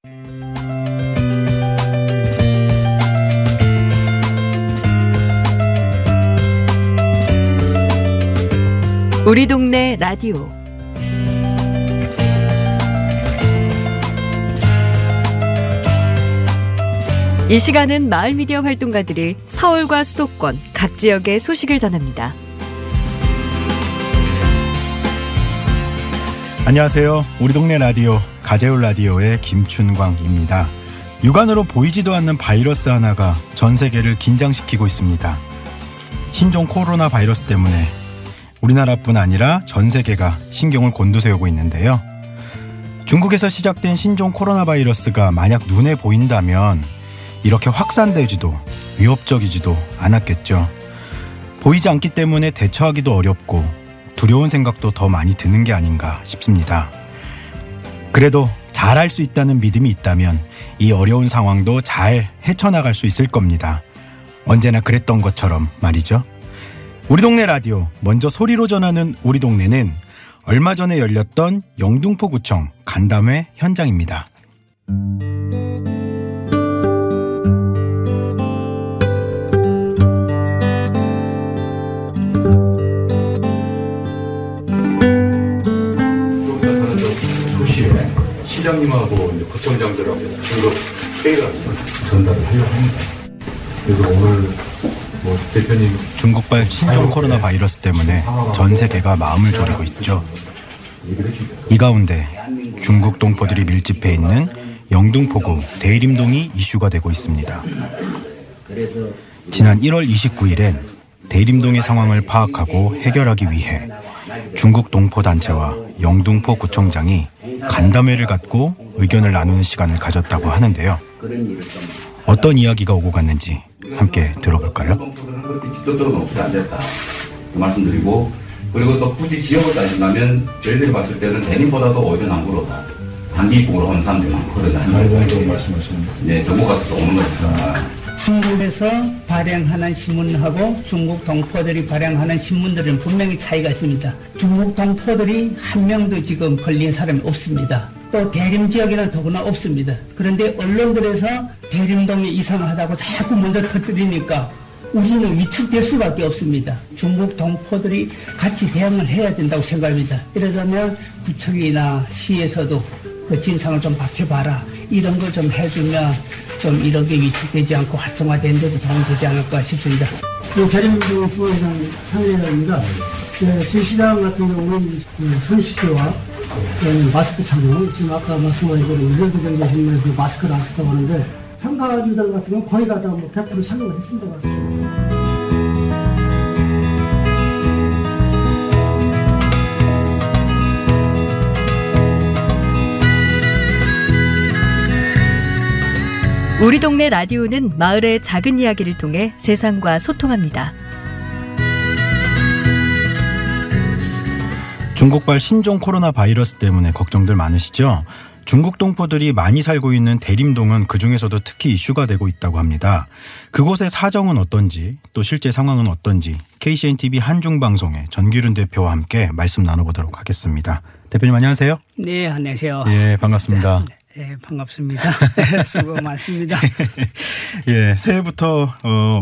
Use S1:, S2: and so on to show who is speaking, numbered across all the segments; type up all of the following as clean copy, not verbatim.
S1: 우리 동네 라디오. 이 시간은 마을 미디어 활동가들이 서울과 수도권 각 지역의 소식을 전합니다.
S2: 안녕하세요. 우리 동네 라디오 가재울 라디오의 김춘광입니다. 육안으로 보이지도 않는 바이러스 하나가 전 세계를 긴장시키고 있습니다. 신종 코로나 바이러스 때문에 우리나라뿐 아니라 전 세계가 신경을 곤두세우고 있는데요. 중국에서 시작된 신종 코로나 바이러스가 만약 눈에 보인다면 이렇게 확산되지도 위협적이지도 않았겠죠. 보이지 않기 때문에 대처하기도 어렵고 두려운 생각도 더 많이 드는 게 아닌가 싶습니다. 그래도 잘할 수 있다는 믿음이 있다면 이 어려운 상황도 잘 헤쳐나갈 수 있을 겁니다. 언제나 그랬던 것처럼 말이죠. 우리 동네 라디오, 먼저 소리로 전하는 우리 동네는 얼마 전에 열렸던 영등포구청 간담회 현장입니다.
S3: 시장님하고 이제 구청장들하고 중국 회의를 전달을 하려고 합니다. 그래서 오늘 대표님
S2: 중국발 신종 코로나 바이러스 때문에 전 세계가 마음을 졸이고 있죠. 이 가운데 중국 동포들이 밀집해 있는 영등포구 대림동이 이슈가 되고 있습니다. 지난 1월 29일엔 대림동의 상황을 파악하고 해결하기 위해 중국 동포단체와 영등포 구청장이 간담회를 갖고 의견을 나누는 시간을 가졌다고 하는데요. 어떤 이야기가 오고 갔는지 함께 들어볼까요?
S4: 직접적으로 노출이 안 됐다 그 말씀드리고, 그리고 또 굳이 지역을 따진다면 저희들이 봤을 때는 대림보다도 오히려 남구로다 단기입국으로 온 사람들이 많거든요.
S3: 말씀하시는
S4: 네, 정보 같아서 오는 거니까.
S5: 한국에서 발행하는 신문하고 중국 동포들이 발행하는 신문들은 분명히 차이가 있습니다. 중국 동포들이 한 명도 지금 걸린 사람이 없습니다. 또 대림 지역에는 더구나 없습니다. 그런데 언론들에서 대림동이 이상하다고 자꾸 먼저 터뜨리니까 우리는 위축될 수밖에 없습니다. 중국 동포들이 같이 대응을 해야 된다고 생각합니다. 이러자면 구청이나 시에서도 그 진상을 좀 밝혀봐라, 이런 거 좀 해주면 좀 이렇게 위축되지 않고 활성화되는 데도 도움이 되지 않을까 싶습니다.
S6: 대림동 중앙시장 상례입니다. 제 시장 같은 경우는 손씻기와 마스크 착용, 지금 아까 말씀하신 대로 의료도경제신문에서 마스크를 안 썼다고 하는데 참가주들 같은 경우는 거의 다 100% 착용을 했습니다.
S1: 우리 동네 라디오는 마을의 작은 이야기를 통해 세상과 소통합니다.
S2: 중국발 신종 코로나 바이러스 때문에 걱정들 많으시죠? 중국 동포들이 많이 살고 있는 대림동은 그중에서도 특히 이슈가 되고 있다고 합니다. 그곳의 사정은 어떤지, 또 실제 상황은 어떤지 KCNTV 한중방송의 전규륜 대표와 함께 말씀 나눠보도록 하겠습니다. 대표님 안녕하세요.
S5: 네, 안녕하세요.
S2: 예, 반갑습니다.
S5: 네, 반갑습니다. 수고 많습니다.
S2: 예, 새해부터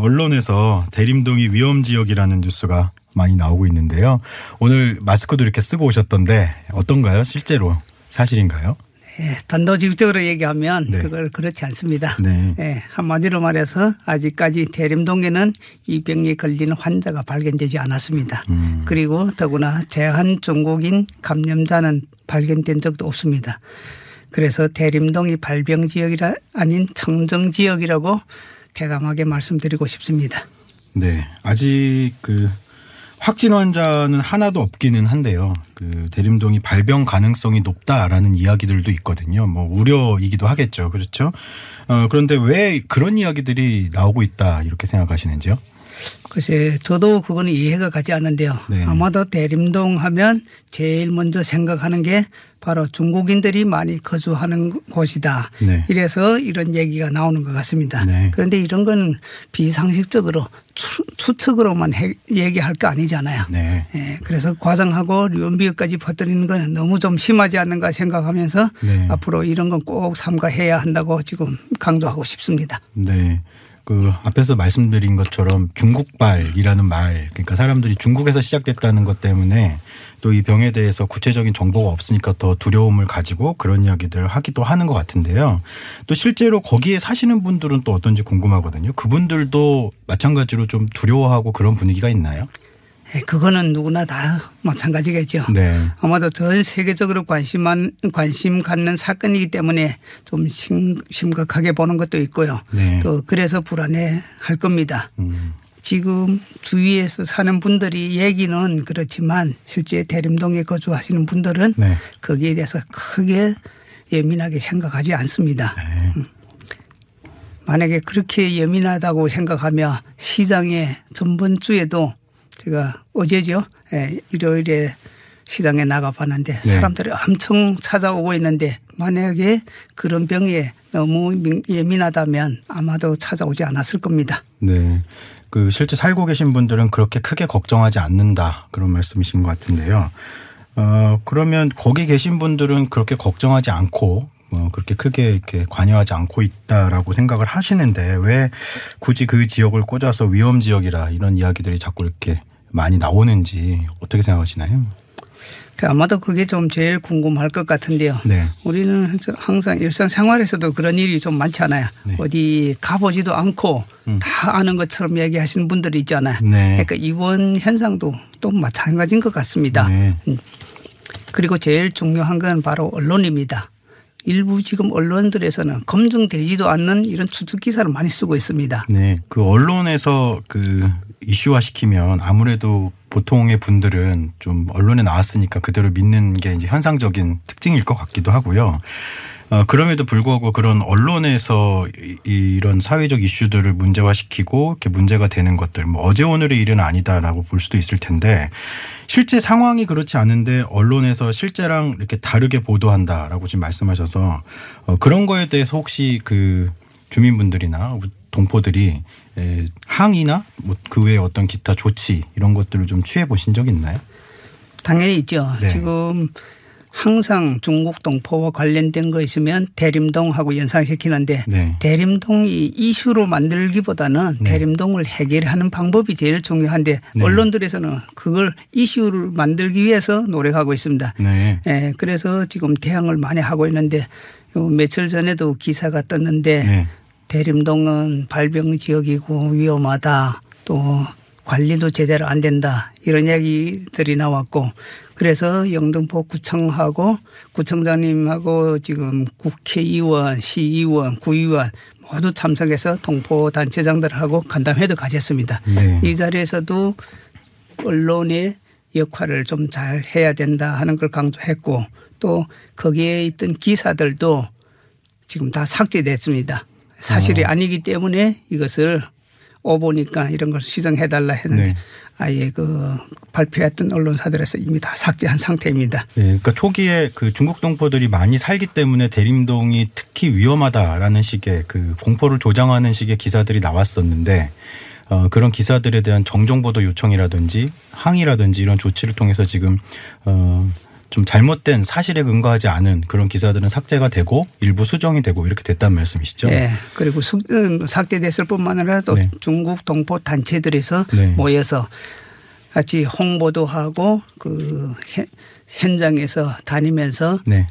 S2: 언론에서 대림동이 위험지역이라는 뉴스가 많이 나오고 있는데요. 오늘 마스크도 이렇게 쓰고 오셨던데 어떤가요? 실제로 사실인가요?
S5: 네, 단도직입적으로 얘기하면
S2: 네.
S5: 그걸 그렇지 않습니다.
S2: 네.
S5: 네, 한마디로 말해서 아직까지 대림동에는 이 병에 걸리는 환자가 발견되지 않았습니다. 그리고 더구나 제한 중국인 감염자는 발견된 적도 없습니다. 그래서 대림동이 발병 지역이라 아닌 청정 지역이라고 대담하게 말씀드리고 싶습니다.
S2: 네, 아직 확진 환자는 하나도 없기는 한데요. 대림동이 발병 가능성이 높다라는 이야기들도 있거든요. 뭐 우려이기도 하겠죠. 그렇죠? 그런데 왜 그런 이야기들이 나오고 있다 이렇게 생각하시는지요?
S5: 글쎄 저도 그거는 이해가 가지 않는데요.
S2: 네.
S5: 아마도 대림동 하면 제일 먼저 생각하는 게 바로 중국인들이 많이 거주하는 곳이다.
S2: 네.
S5: 이래서 이런 얘기가 나오는 것 같습니다.
S2: 네.
S5: 그런데 이런 건 비상식적으로 추측으로만 얘기할 거 아니잖아요.
S2: 네.
S5: 예, 그래서 과장하고 류언비어까지 퍼뜨리는 건 너무 좀 심하지 않는가 생각하면서
S2: 네.
S5: 앞으로 이런 건 꼭 삼가해야 한다고 지금 강조하고 싶습니다.
S2: 네. 그 앞에서 말씀드린 것처럼 중국발이라는 말, 그러니까 사람들이 중국에서 시작됐다는 것 때문에 또 이 병에 대해서 구체적인 정보가 없으니까 더 두려움을 가지고 그런 이야기들을 하기도 하는 것 같은데요. 또 실제로 거기에 사시는 분들은 또 어떤지 궁금하거든요. 그분들도 마찬가지로 좀 두려워하고 그런 분위기가 있나요?
S5: 예, 그거는 누구나 다 마찬가지겠죠.
S2: 네.
S5: 아마도 전 세계적으로 관심 갖는 사건이기 때문에 좀 심각하게 보는 것도 있고요.
S2: 네.
S5: 또 그래서 불안해할 겁니다. 지금 주위에서 사는 분들이 얘기는 그렇지만 실제 대림동에 거주하시는 분들은
S2: 네.
S5: 거기에 대해서 크게 예민하게 생각하지 않습니다.
S2: 네.
S5: 만약에 그렇게 예민하다고 생각하면 시장에 전번 주에도 제가 어제죠. 예, 일요일에 시장에 나가봤는데
S2: 네.
S5: 사람들이 엄청 찾아오고 있는데 만약에 그런 병에 너무 예민하다면 아마도 찾아오지 않았을 겁니다.
S2: 네. 그 실제 살고 계신 분들은 그렇게 크게 걱정하지 않는다 그런 말씀이신 것 같은데요. 그러면 거기 계신 분들은 그렇게 걱정하지 않고 그렇게 크게 이렇게 관여하지 않고 있다라고 생각을 하시는데 왜 굳이 그 지역을 꽂아서 위험 지역이라 이런 이야기들이 자꾸 이렇게 많이 나오는지 어떻게 생각하시나요?
S5: 아마도 그게 좀 제일 궁금할 것 같은데요.
S2: 네.
S5: 우리는 항상 일상생활에서도 그런 일이 좀 많잖아요.
S2: 네.
S5: 어디 가보지도 않고 다 아는 것처럼 얘기하시는 분들이 있잖아요.
S2: 네.
S5: 그러니까 이번 현상도 또 마찬가지인 것 같습니다.
S2: 네.
S5: 그리고 제일 중요한 건 바로 언론입니다. 일부 지금 언론들에서는 검증되지도 않는 이런 추측 기사를 많이 쓰고 있습니다.
S2: 네. 그 언론에서 그 이슈화 시키면 아무래도 보통의 분들은 좀 언론에 나왔으니까 그대로 믿는 게 이제 현상적인 특징일 것 같기도 하고요. 그럼에도 불구하고 그런 언론에서 이런 사회적 이슈들을 문제화시키고 이렇게 문제가 되는 것들 뭐 어제 오늘의 일은 아니다라고 볼 수도 있을 텐데 실제 상황이 그렇지 않은데 언론에서 실제랑 이렇게 다르게 보도한다라고 지금 말씀하셔서 그런 거에 대해서 혹시 그 주민분들이나 동포들이 항의나 뭐 그 외에 어떤 기타 조치 이런 것들을 좀 취해 보신 적 있나요?
S5: 당연히 있죠.
S2: 네.
S5: 지금 항상 중국 동포와 관련된 거 있으면 대림동하고 연상시키는데
S2: 네.
S5: 대림동이 이슈로 만들기보다는
S2: 네.
S5: 대림동을 해결하는 방법이 제일 중요한데
S2: 네.
S5: 언론들에서는 그걸 이슈를 만들기 위해서 노력하고 있습니다.
S2: 네.
S5: 예, 그래서 지금 대항을 많이 하고 있는데 며칠 전에도 기사가 떴는데
S2: 네.
S5: 대림동은 발병 지역이고 위험하다. 또 관리도 제대로 안 된다. 이런 이야기들이 나왔고 그래서 영등포 구청하고 구청장님하고 지금 국회의원, 시의원, 구의원 모두 참석해서 동포 단체장들하고 간담회도 가졌습니다.
S2: 네.
S5: 이 자리에서도 언론의 역할을 좀 잘 해야 된다 하는 걸 강조했고 또 거기에 있던 기사들도 지금 다 삭제됐습니다. 사실이 아니기 때문에 이것을 오보니까 이런 걸 시정해달라 했는데
S2: 네.
S5: 아예 그 발표했던 언론사들에서 이미 다 삭제한 상태입니다.
S2: 네, 그러니까 초기에 그 중국 동포들이 많이 살기 때문에 대림동이 특히 위험하다라는 식의 그 공포를 조장하는 식의 기사들이 나왔었는데 그런 기사들에 대한 정정보도 요청이라든지 항의라든지 이런 조치를 통해서 지금 좀 잘못된 사실에 근거하지 않은 그런 기사들은 삭제가 되고 일부 수정이 되고 이렇게 됐다는 말씀이시죠?
S5: 네. 그리고 삭제됐을 뿐만 아니라 또
S2: 네.
S5: 중국 동포 단체들에서
S2: 네.
S5: 모여서 같이 홍보도 하고 그 현장에서 다니면서
S2: 네.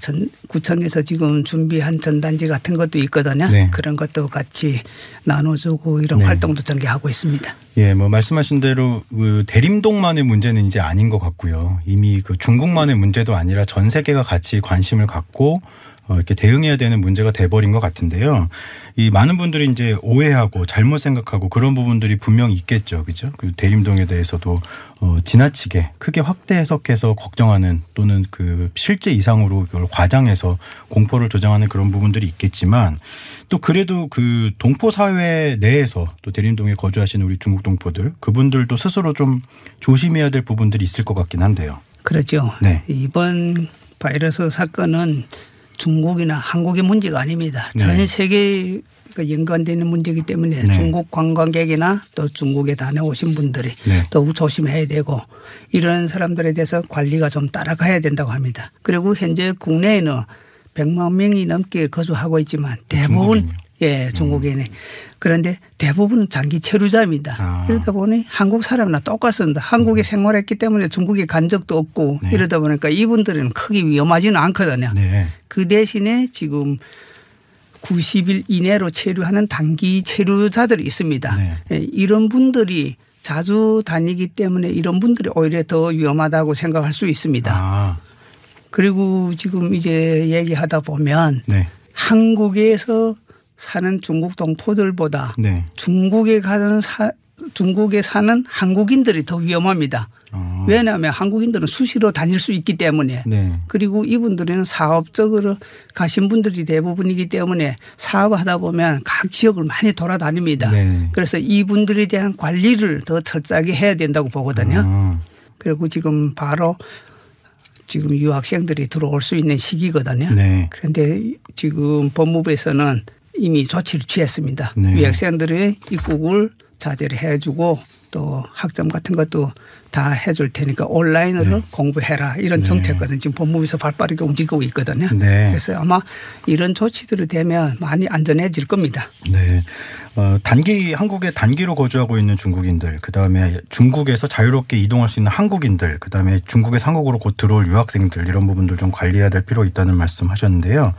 S5: 구청에서 지금 준비한 전단지 같은 것도 있거든요.
S2: 네.
S5: 그런 것도 같이 나눠주고 이런
S2: 네.
S5: 활동도 전개하고 있습니다.
S2: 예, 뭐 말씀하신 대로 그 대림동만의 문제는 이제 아닌 것 같고요. 이미 그 중국만의 문제도 아니라 전 세계가 같이 관심을 갖고 이렇게 대응해야 되는 문제가 돼버린 것 같은데요. 이 많은 분들이 이제 오해하고 잘못 생각하고 그런 부분들이 분명히 있겠죠, 그죠? 그 대림동에 대해서도 지나치게 크게 확대 해석해서 걱정하는 또는 그 실제 이상으로 그걸 과장해서 공포를 조장하는 그런 부분들이 있겠지만 또 그래도 그 동포 사회 내에서 또 대림동에 거주하시는 우리 중국 동포들 그분들도 스스로 좀 조심해야 될 부분들이 있을 것 같긴 한데요.
S5: 그렇죠.
S2: 네.
S5: 이번 바이러스 사건은 중국이나 한국의 문제가 아닙니다.
S2: 네.
S5: 전 세계가 연관되는 문제이기 때문에
S2: 네.
S5: 중국 관광객이나 또 중국에 다녀오신 분들이
S2: 네.
S5: 더욱 조심해야 되고 이런 사람들에 대해서 관리가 좀 따라가야 된다고 합니다. 그리고 현재 국내에는 100만 명이 넘게 거주하고 있지만 대부분
S2: 중국인요?
S5: 예, 중국인이. 그런데 대부분은 장기 체류자입니다.
S2: 아.
S5: 이러다 보니 한국 사람이나 똑같습니다. 한국에 생활했기 때문에 중국에 간 적도 없고
S2: 네.
S5: 이러다 보니까 이분들은 크게 위험하지는 않거든요.
S2: 네.
S5: 그 대신에 지금 90일 이내로 체류하는 단기 체류자들이 있습니다.
S2: 네.
S5: 예, 이런 분들이 자주 다니기 때문에 이런 분들이 오히려 더 위험하다고 생각할 수 있습니다.
S2: 아.
S5: 그리고 지금 이제 얘기하다 보면
S2: 네.
S5: 한국에서 사는 중국 동포들보다
S2: 네.
S5: 중국에 사는 한국인들이 더 위험합니다. 왜냐하면 한국인들은 수시로 다닐 수 있기 때문에
S2: 네.
S5: 그리고 이분들은 사업적으로 가신 분들이 대부분이기 때문에 사업하다 보면 각 지역을 많이 돌아다닙니다.
S2: 네.
S5: 그래서 이분들에 대한 관리를 더 철저하게 해야 된다고 보거든요.
S2: 아.
S5: 그리고 지금 바로 지금 유학생들이 들어올 수 있는 시기거든요.
S2: 네.
S5: 그런데 지금 법무부에서는 이미 조치를 취했습니다.
S2: 네.
S5: 유학생들의 입국을 자제를 해주고 또 학점 같은 것도 다 해줄 테니까 온라인으로 공부해라 이런
S2: 네.
S5: 정책거든 지금 법무부에서 발빠르게 움직이고 있거든요.
S2: 네.
S5: 그래서 아마 이런 조치들이 되면 많이 안전해질 겁니다.
S2: 네. 한국에 단기로 거주하고 있는 중국인들, 그 다음에 중국에서 자유롭게 이동할 수 있는 한국인들, 그 다음에 중국에서 한국으로 곧 들어올 유학생들 이런 부분들 좀 관리해야 될 필요가 있다는 말씀 하셨는데요.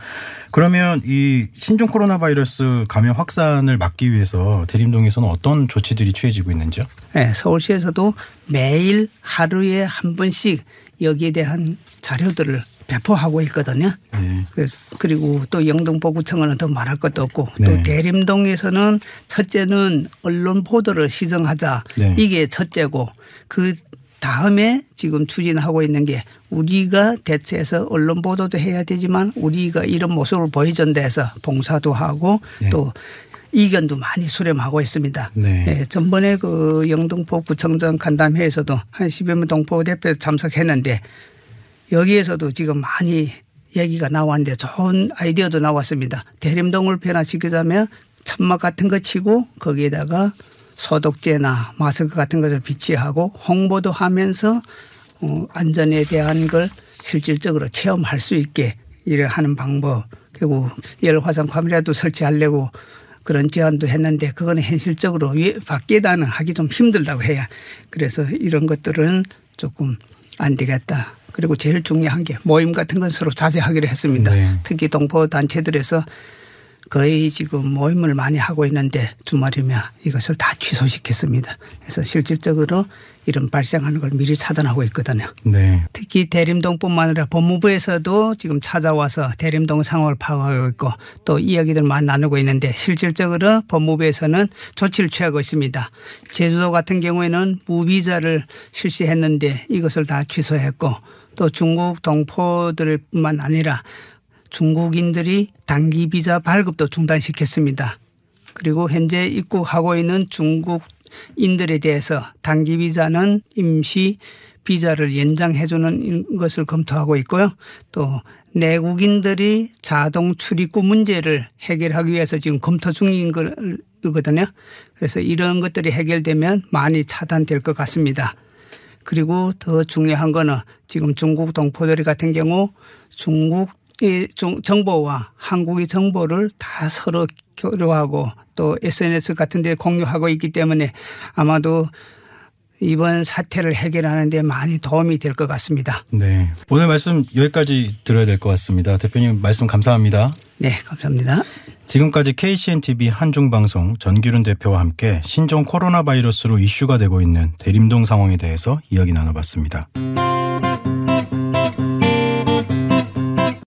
S2: 그러면 이 신종 코로나 바이러스 감염 확산을 막기 위해서 대림동에서는 어떤 조치들이 취해지고 있는지요?
S5: 네, 서울시에서도 매일 하루에 한 번씩 여기에 대한 자료들을 배포하고 있거든요.
S2: 네.
S5: 그리고 또 영등포구청은 더 말할 것도 없고
S2: 네.
S5: 또 대림동에서는 첫째는 언론 보도를 시정하자.
S2: 네.
S5: 이게 첫째고 그 다음에 지금 추진하고 있는 게 우리가 대체해서 언론 보도도 해야 되지만 우리가 이런 모습을 보여준다 해서 봉사도 하고
S2: 네.
S5: 또 이견도 많이 수렴하고 있습니다.
S2: 네.
S5: 네, 전번에 그 영등포 구청장 간담회에서도 한 10여 명 동포 대표 참석했는데 여기에서도 지금 많이 얘기가 나왔는데 좋은 아이디어도 나왔습니다. 대림동을 변화시키자면 천막 같은 거 치고 거기에다가 소독제나 마스크 같은 것을 비치하고 홍보도 하면서 안전에 대한 걸 실질적으로 체험할 수 있게 이래 하는 방법. 그리고 열화상 카메라도 설치하려고 그런 제안도 했는데 그거는 현실적으로 밖에다는 하기 좀 힘들다고 해요. 그래서 이런 것들은 조금 안 되겠다. 그리고 제일 중요한 게 모임 같은 건 서로 자제하기로 했습니다.
S2: 네.
S5: 특히 동포 단체들에서 거의 지금 모임을 많이 하고 있는데 주말이면 이것을 다 취소시켰습니다. 그래서 실질적으로 이런 발생하는 걸 미리 차단하고 있거든요.
S2: 네.
S5: 특히 대림동뿐만 아니라 법무부에서도 지금 찾아와서 대림동 상황을 파악하고 있고 또 이야기들만 나누고 있는데 실질적으로 법무부에서는 조치를 취하고 있습니다. 제주도 같은 경우에는 무비자를 실시했는데 이것을 다 취소했고 또 중국 동포들뿐만 아니라 중국인들이 단기 비자 발급도 중단시켰습니다. 그리고 현재 입국하고 있는 중국인들에 대해서 단기 비자는 임시 비자를 연장해 주는 것을 검토하고 있고요. 또 내국인들이 자동 출입국 문제를 해결하기 위해서 지금 검토 중인 거거든요. 그래서 이런 것들이 해결되면 많이 차단될 것 같습니다. 그리고 더 중요한 거는 지금 중국 동포들 같은 경우 중국의 정보와 한국의 정보를 다 서로 교류하고 또 SNS 같은 데 공유하고 있기 때문에 아마도 이번 사태를 해결하는 데 많이 도움이 될 것 같습니다.
S2: 네. 오늘 말씀 여기까지 들어야 될 것 같습니다. 대표님 말씀 감사합니다.
S5: 네, 감사합니다.
S2: 지금까지 KCNTV 한중방송 전규른 대표와 함께 신종 코로나 바이러스로 이슈가 되고 있는 대림동 상황에 대해서 이야기 나눠봤습니다.